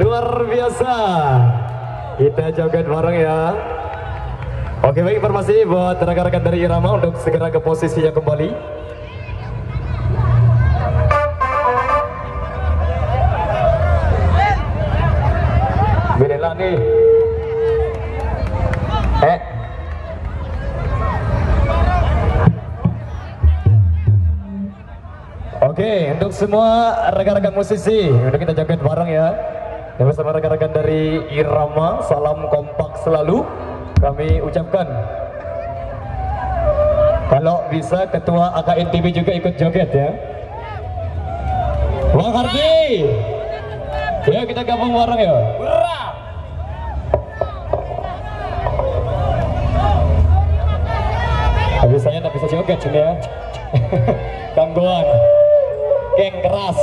luar biasa. Kita joget bareng ya. Oke, baik, informasi buat rekan-rekan dari Irama untuk segera ke posisinya kembali. Benelah nih. Oke, untuk semua rekan-rekan musisi, udah kita joget bareng ya. Dan bersama rekan-rekan dari Irama, salam kompak selalu kami ucapkan. Kalau bisa ketua AKNTB juga ikut joget ya. Bang Hardi, ya kita gabung bareng ya. Tapi saya tak bisa joget sini ya. Gangguan. Geng keras.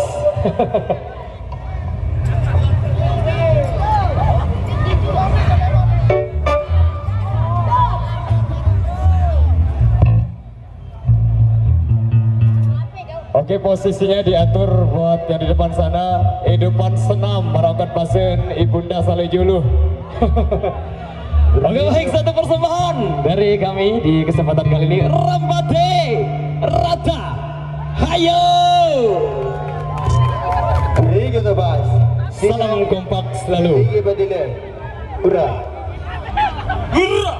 Oke, posisinya diatur buat yang di depan sana. Depan senam Marangkat Pasen Ibunda Salejulu. Oke, baik, satu persembahan dari kami di kesempatan kali ini. Rambate Rata, hayo. Gitu, Bas. Salam kompak selalu. Hurra. Hurra.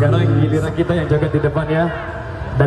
Sekarang giliran kita yang jaga di depan ya.